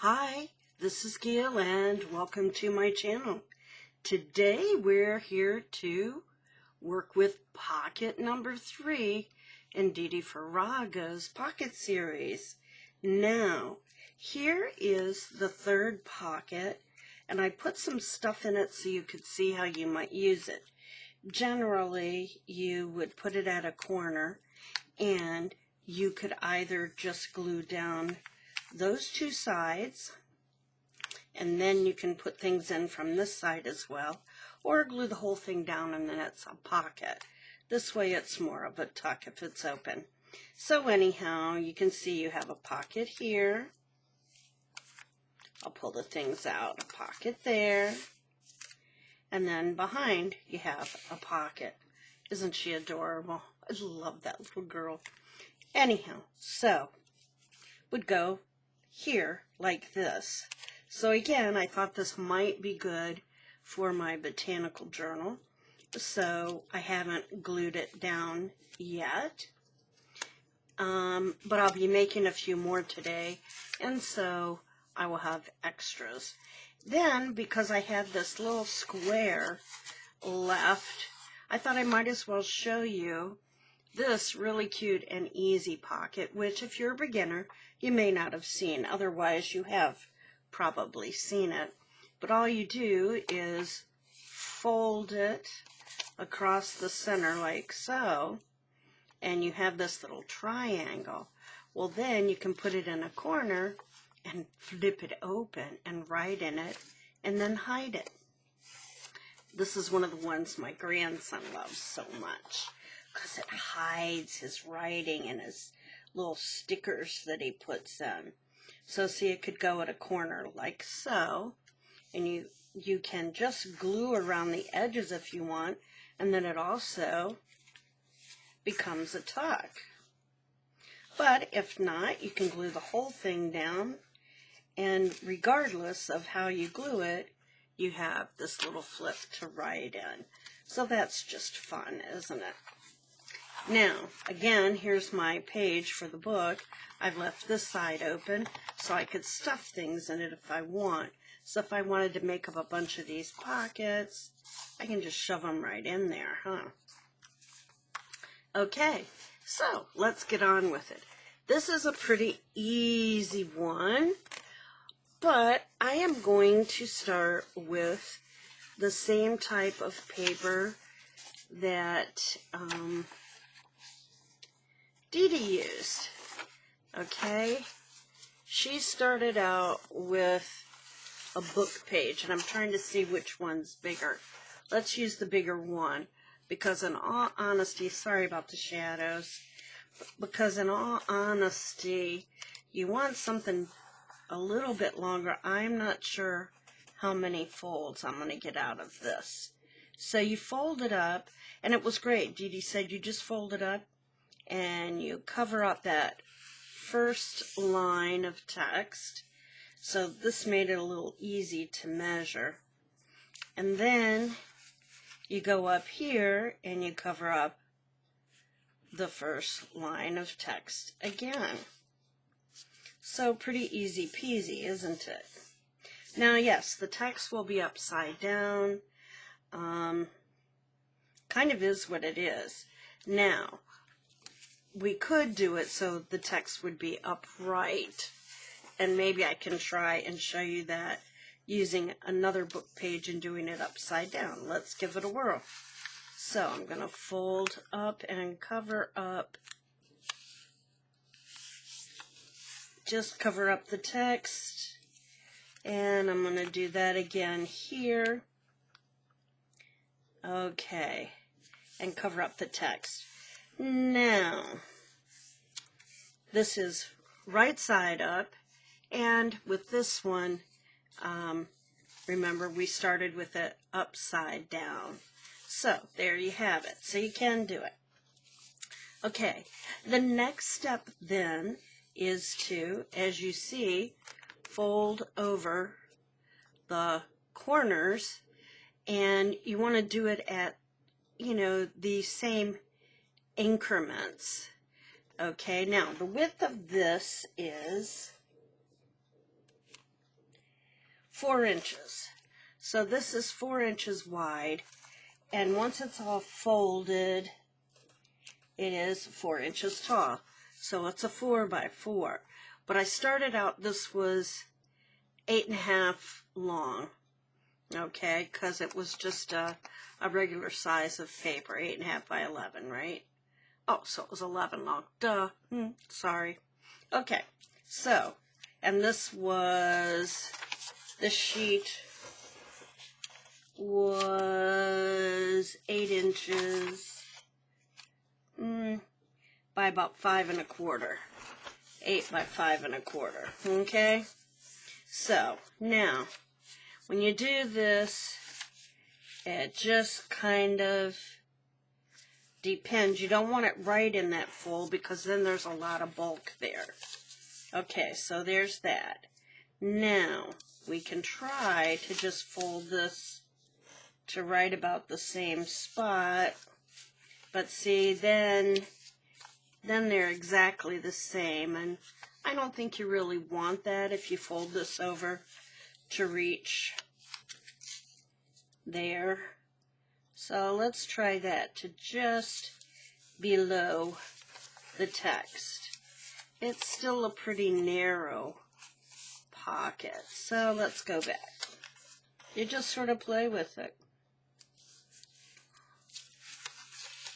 Hi, this is Gail and welcome to my channel. Today we're here to work with pocket number 3 in Dee Farago's pocket series. Now, here is the third pocket, and I put some stuff in it so you could see how you might use it. Generally, you would put it at a corner, and you could either just glue down those two sides, and then you can put things in from this side as well, or glue the whole thing down and then it's a pocket. This way it's more of a tuck if it's open. So anyhow, you can see you have a pocket here. I'll pull the things out. A pocket there. And then behind you have a pocket. Isn't she adorable? I love that little girl. Anyhow, so would go here like this. So again, I thought this might be good for my botanical journal, so I haven't glued it down yet, but I'll be making a few more today, and so I will have extras. Then, because I had this little square left, I thought I might as well show you this really cute and easy pocket, which if you're a beginner, you may not have seen. Otherwise, you have probably seen it. But all you do is fold it across the center like so, and you have this little triangle. Well, then you can put it in a corner and flip it open and write in it and then hide it. This is one of the ones my grandson loves so much, because it hides his writing and his little stickers that he puts in. So see, it could go at a corner like so, and you can just glue around the edges if you want, and then it also becomes a tuck. But if not, you can glue the whole thing down, and regardless of how you glue it, you have this little flip to write in. So that's just fun, isn't it? Now, again, here's my page for the book. I've left this side open so I could stuff things in it if I want. So if I wanted to make up a bunch of these pockets, I can just shove them right in there, huh? Okay, so let's get on with it. This is a pretty easy one, but I am going to start with the same type of paper that Dee used. Okay, she started out with a book page, and I'm trying to see which one's bigger. Let's use the bigger one, because in all honesty, sorry about the shadows, because in all honesty, you want something a little bit longer. I'm not sure how many folds I'm going to get out of this. So you fold it up, and it was great. Dee said you just fold it up and you cover up that first line of text. So this made it a little easy to measure. And then you go up here and you cover up the first line of text again. So pretty easy peasy, isn't it? Now, yes, the text will be upside down. Kind of is what it is. Now, we could do it so the text would be upright, and maybe I can try and show you that using another book page and doing it upside down. Let's give it a whirl. So I'm going to fold up and cover up, just cover up the text, and I'm going to do that again here. Okay, and cover up the text. Now, this is right side up, and with this one, remember we started with it upside down. So, there you have it. So you can do it. Okay, the next step then is to, as you see, fold over the corners, and you want to do it at, the same increments. Okay, now the width of this is 4 inches. So this is 4 inches wide, and once it's all folded, it is 4 inches tall. So it's a 4 by 4. But I started out, this was 8.5 long, okay, because it was just a regular size of paper, 8.5 by 11, right? Oh, so it was 11 long. Duh. Sorry. Okay, so, and this sheet was 8 inches by about 5 1/4. 8 by 5 1/4. Okay? So, now, when you do this, it just kind of depends. You don't want it right in that fold because then there's a lot of bulk there. Okay, so there's that. Now, we can try to just fold this to right about the same spot. But see, then they're exactly the same. And I don't think you really want that if you fold this over to reach there. So let's try that to just below the text. It's still a pretty narrow pocket. So let's go back. You just sort of play with it.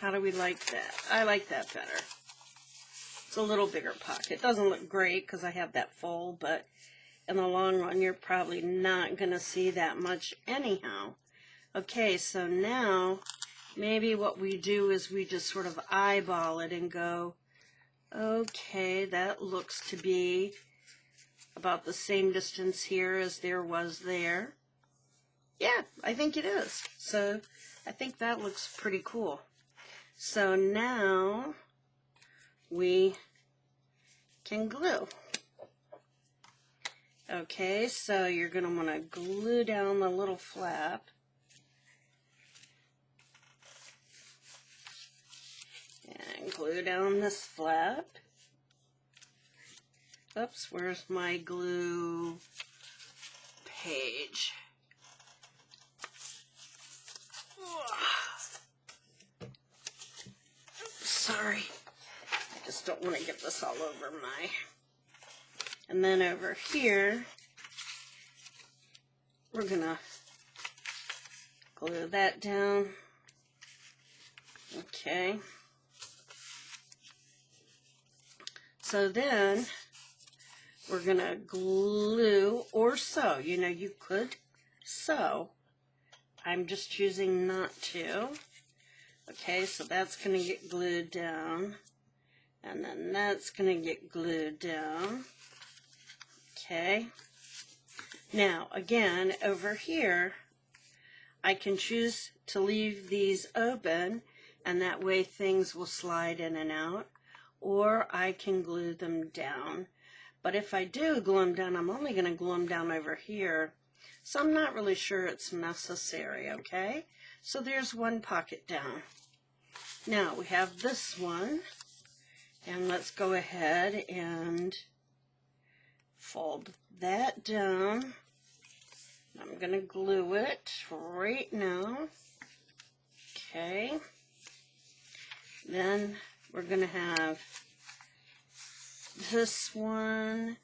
How do we like that? I like that better. It's a little bigger pocket. Doesn't look great because I have that fold, but in the long run, you're probably not going to see that much anyhow. Okay, so now maybe what we do is we just sort of eyeball it and go, okay, that looks to be about the same distance here as there was there. Yeah, I think it is. So I think that looks pretty cool. So now we can glue. Okay, so you're going to want to glue down the little flap. And glue down this flap. Oops, where's my glue page? Sorry, I just don't want to get this all over my... And then over here, we're gonna glue that down. Okay. So then, we're gonna glue or sew. You know, you could sew. I'm just choosing not to. Okay, so that's going to get glued down, and then that's going to get glued down. Okay, now again over here I can choose to leave these open, and that way things will slide in and out, or I can glue them down. But if I do glue them down, I'm only going to glue them down over here, so I'm not really sure it's necessary. Okay, so there's one pocket down. Now we have this one, and let's go ahead and fold that down. I'm going to glue it right now. Okay. Then we're going to have this one,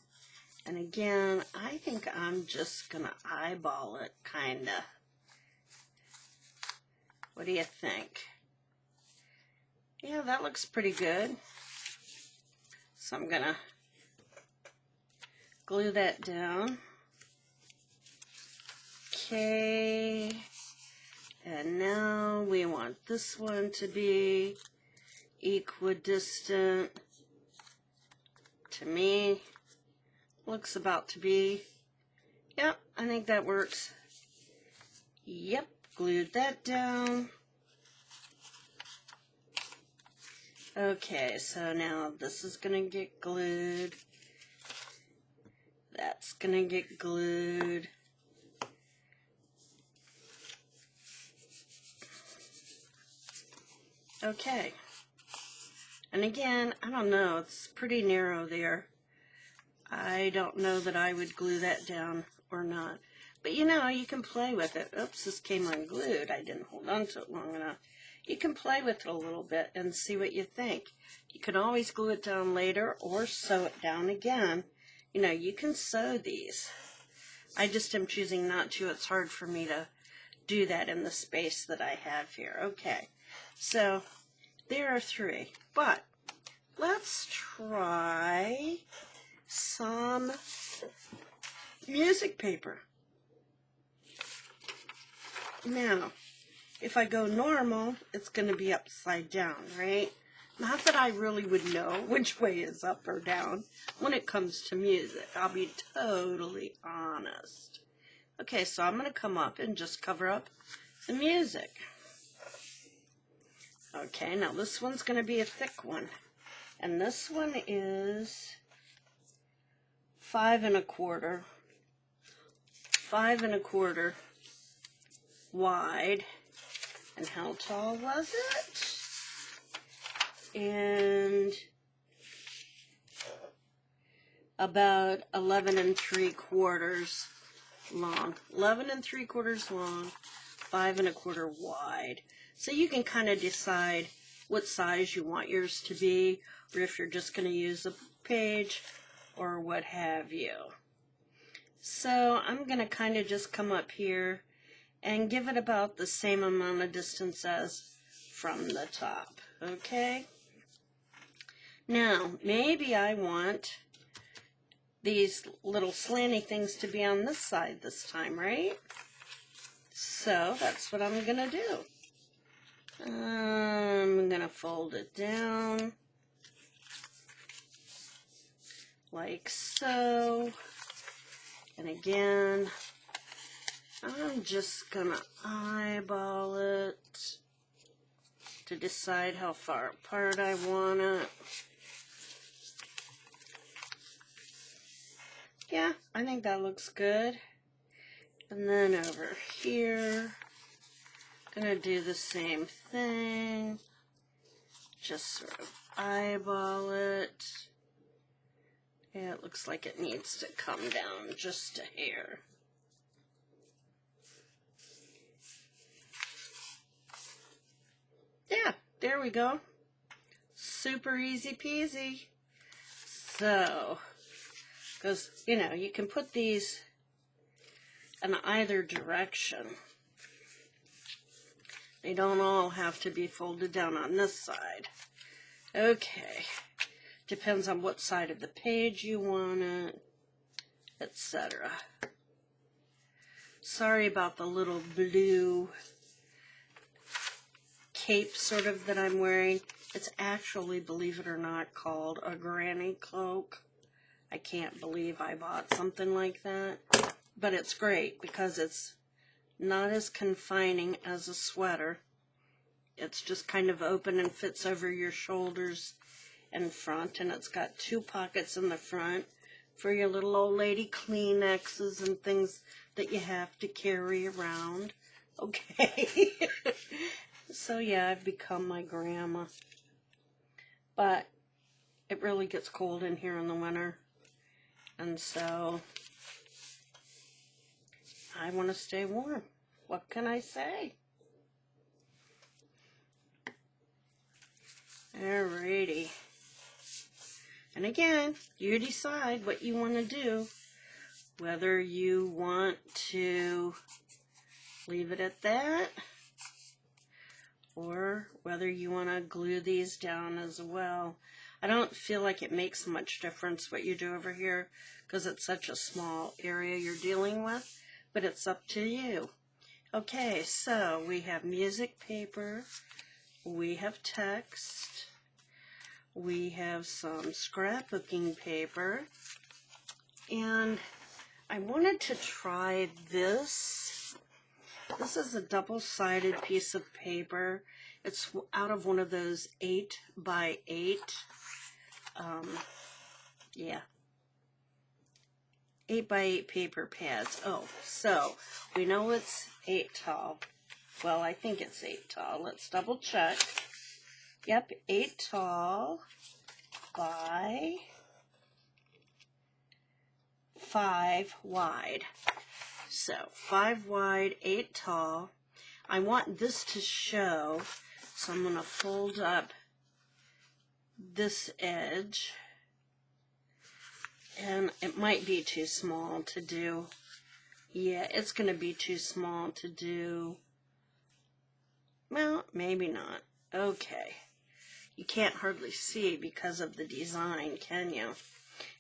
and again, I think I'm just going to eyeball it, kind of. What do you think? Yeah, that looks pretty good. So I'm going to glue that down. Okay. And now we want this one to be equidistant. To me, looks about to be. Yep, I think that works. Yep, glued that down. Okay, so now this is going to get glued. That's going to get glued. Okay. And again, I don't know, it's pretty narrow there. I don't know that I would glue that down or not. But you know, you can play with it. Oops, this came unglued. I didn't hold on to it long enough. You can play with it a little bit and see what you think. You can always glue it down later or sew it down again. You know, you can sew these. I just am choosing not to. It's hard for me to do that in the space that I have here. Okay, so there are 3. But let's try some music paper. Now, if I go normal, it's going to be upside down, right? Not that I really would know which way is up or down when it comes to music. I'll be totally honest. Okay, so I'm going to come up and just cover up the music. Okay, now this one's going to be a thick one. And this one is 5 1/4 wide. And how tall was it? And about 11 3/4 long. 11 3/4 long, 5 1/4 wide. So you can kind of decide what size you want yours to be, or if you're just going to use a page or what have you. So I'm going to kind of just come up here and give it about the same amount of distance as from the top, okay? Now, maybe I want these little slanty things to be on this side this time, right? So that's what I'm gonna do. I'm gonna fold it down like so. And again, I'm just gonna eyeball it to decide how far apart I want it. Yeah, I think that looks good. And then over here, gonna do the same thing. Just sort of eyeball it. Yeah, it looks like it needs to come down just a hair. Yeah, there we go. Super easy peasy. So, because, you know, you can put these in either direction. They don't all have to be folded down on this side. Okay. Depends on what side of the page you want it, etc. Sorry about the little blue cape sort of that I'm wearing. It's actually, believe it or not, called a granny cloak. I can't believe I bought something like that. But it's great because it's not as confining as a sweater. It's just kind of open and fits over your shoulders and front. And it's got 2 pockets in the front for your little old lady Kleenexes and things that you have to carry around. Okay. So yeah, I've become my grandma. But it really gets cold in here in the winter. And so I want to stay warm. What can I say? Alrighty. And again, you decide what you want to do. Whether you want to leave it at that, or whether you want to glue these down as well. I don't feel like it makes much difference what you do over here because it's such a small area you're dealing with, but it's up to you. Okay, so we have music paper, we have text, we have some scrapbooking paper, and I wanted to try this. This is a double-sided piece of paper. It's out of one of those 8x8. Yeah. 8x8 paper pads. Oh, so we know it's 8 tall. Well, I think it's 8 tall. Let's double check. Yep, 8 tall by 5 wide. So 5 wide, 8 tall. I want this to show, so I'm going to fold up this edge. And it might be too small to do. Yeah, it's going to be too small to do. Well, maybe not. Okay. You can't hardly see because of the design, can you?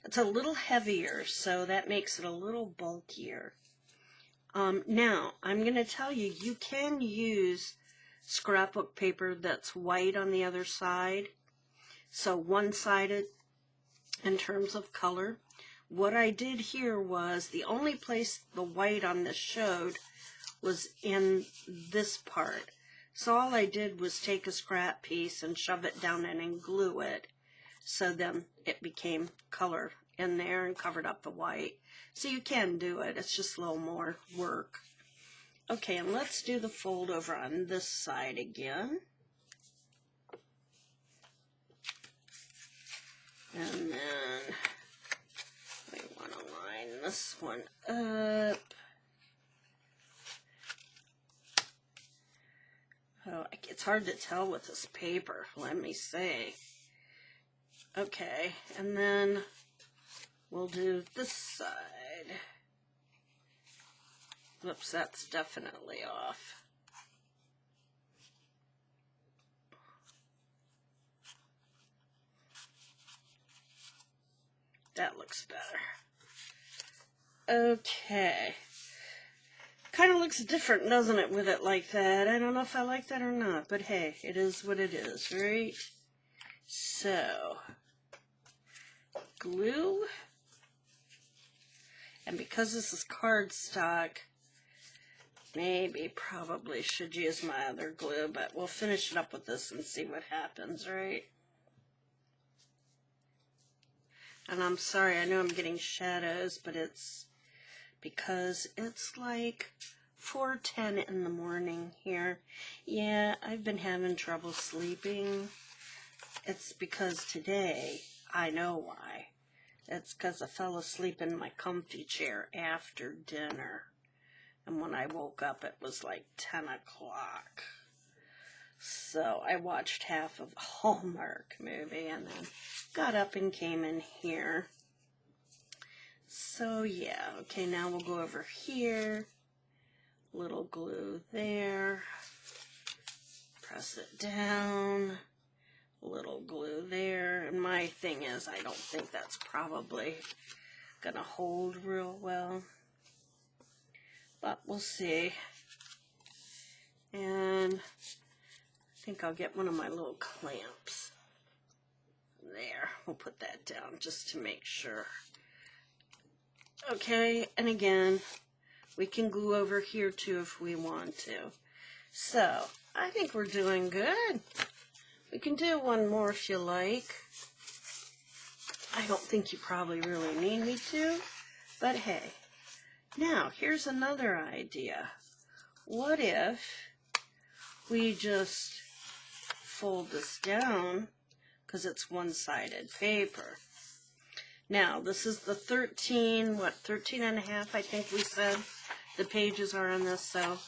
It's a little heavier, so that makes it a little bulkier. Now, I'm going to tell you, you can use scrapbook paper that's white on the other side. So one-sided in terms of color. What I did here was, the only place the white on this showed was in this part. So all I did was take a scrap piece and shove it down in and glue it. So then it became color in there and covered up the white. So you can do it. It's just a little more work. Okay, and let's do the fold over on this side again. And then we want to line this one up. Oh, it's hard to tell with this paper, let me say. Okay, and then we'll do this side. Whoops, that's definitely off. That looks better. Okay. Kind of looks different, doesn't it, with it like that? I don't know if I like that or not, but hey, it is what it is, right? So, glue. And because this is cardstock, probably should use my other glue, but we'll finish it up with this and see what happens, right? And I'm sorry, I know I'm getting shadows, but it's because it's like 4:10 in the morning here. Yeah, I've been having trouble sleeping. It's because today, I know why. It's because I fell asleep in my comfy chair after dinner. And when I woke up, it was like 10 o'clock. So I watched half of a Hallmark movie and then got up and came in here. So yeah, okay, now we'll go over here. Little glue there. Press it down. Little glue there. And my thing is, I don't think that's probably gonna hold real well. But we'll see. And I think I'll get one of my little clamps. There, we'll put that down just to make sure. Okay, and again, we can glue over here too if we want to. So, I think we're doing good. We can do one more if you like. I don't think you probably really need me to, but hey. Now, here's another idea. What if we just fold this down, because it's one-sided paper. Now, this is the 13 and a half, I think we said the pages are on this, so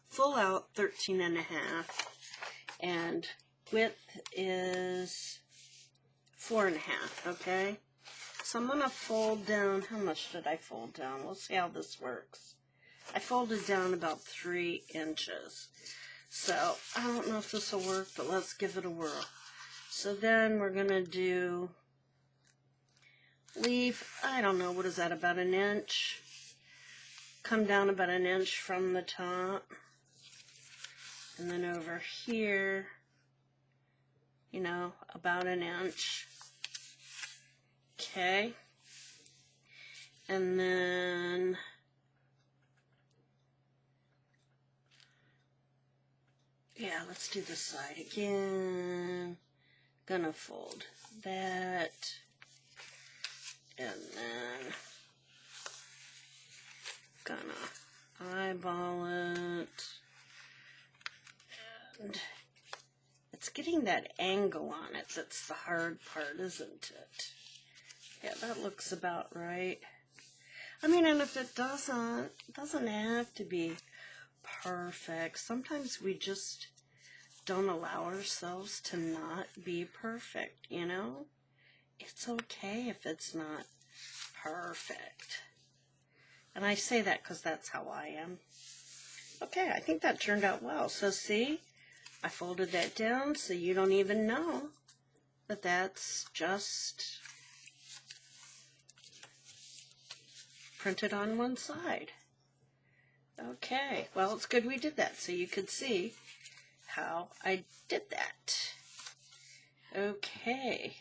full out 13 and a half, and width is 4.5, okay? So I'm going to fold down, how much did I fold down? We'll see how this works. I folded down about 3 inches. So I don't know if this will work, but let's give it a whirl. So then we're going to do leave, I don't know, what is that, about an inch? Come down about an inch from the top. And then over here, you know, about an inch. Okay. And then yeah, let's do this side again. Gonna fold that. And then gonna eyeball it. And it's getting that angle on it that's the hard part, isn't it? Yeah, that looks about right. I mean, and if it doesn't have to be perfect. Sometimes we just don't allow ourselves to not be perfect, you know? It's okay if it's not perfect. And I say that because that's how I am. Okay, I think that turned out well. So see, I folded that down so you don't even know that that's just printed on one side. Okay, well, it's good we did that so you could see how I did that. Okay.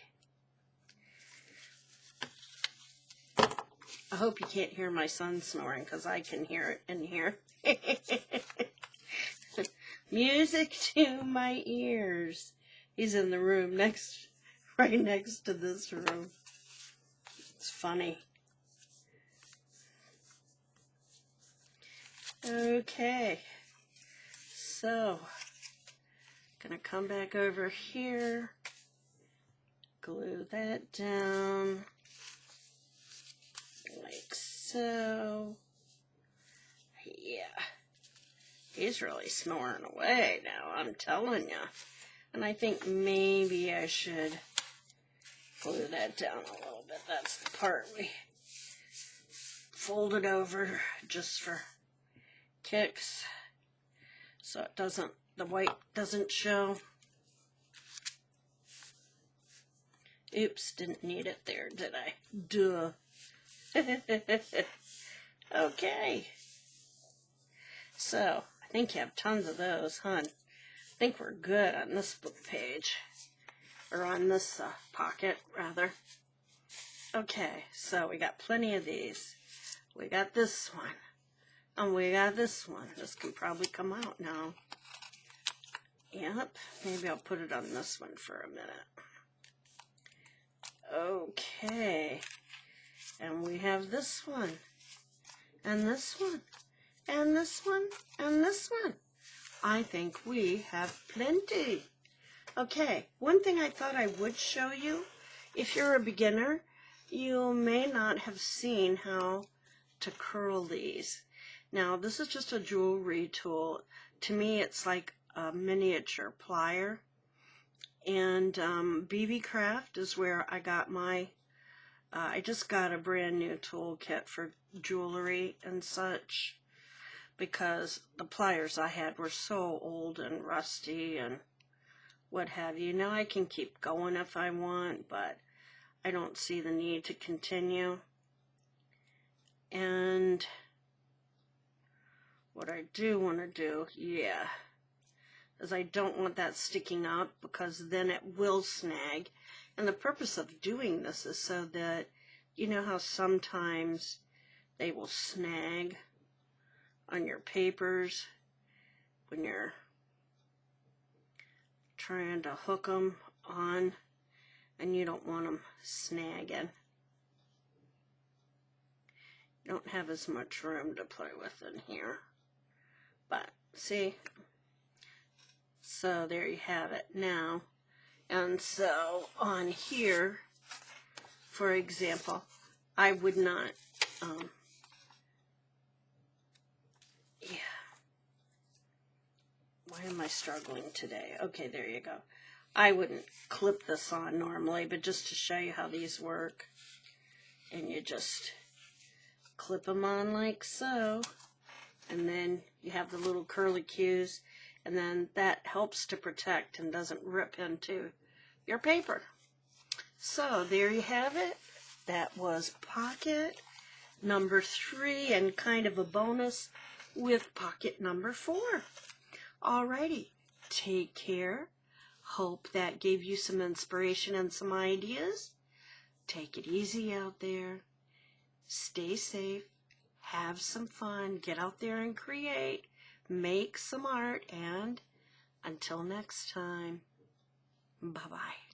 I hope you can't hear my son snoring because I can hear it in here. Music to my ears. He's in the room right next to this room. It's funny. Okay. So, gonna come back over here, glue that down, like so. Yeah. He's really snoring away now, I'm telling you. And I think maybe I should glue that down a little bit. That's the part we folded over just for kicks, so it doesn't, the white doesn't show. Oops, didn't need it there, did I? Duh. Okay. So, I think you have tons of those, huh? I think we're good on this book page. Or on this pocket, rather. Okay, so we got plenty of these. We got this one. And we got this one. This can probably come out now. Yep, maybe I'll put it on this one for a minute. Okay, and we have this one, and this one, and this one, and this one. I think we have plenty. Okay, one thing I thought I would show you, if you're a beginner, you may not have seen how to curl these. Now, this is just a jewelry tool. To me, it's like a miniature plier. And BB Craft is where I got my, I just got a brand new toolkit for jewelry and such, because the pliers I had were so old and rusty and what have you. Now I can keep going if I want, but I don't see the need to continue. And what I do want to do, yeah, is I don't want that sticking up, because then it will snag. And the purpose of doing this is so that, you know how sometimes they will snag on your papers when you're trying to hook them on, and you don't want them snagging. You don't have as much room to play with in here. But, see? So there you have it now. And so on here, for example, I would not, yeah. Why am I struggling today? Okay, there you go. I wouldn't clip this on normally, but just to show you how these work. And you just clip them on like so. And then you have the little curly cues. And then that helps to protect and doesn't rip into your paper. So there you have it. That was pocket number 3 and kind of a bonus with pocket number 4. Alrighty, take care. Hope that gave you some inspiration and some ideas. Take it easy out there. Stay safe. Have some fun. Get out there and create. Make some art. And until next time, bye-bye.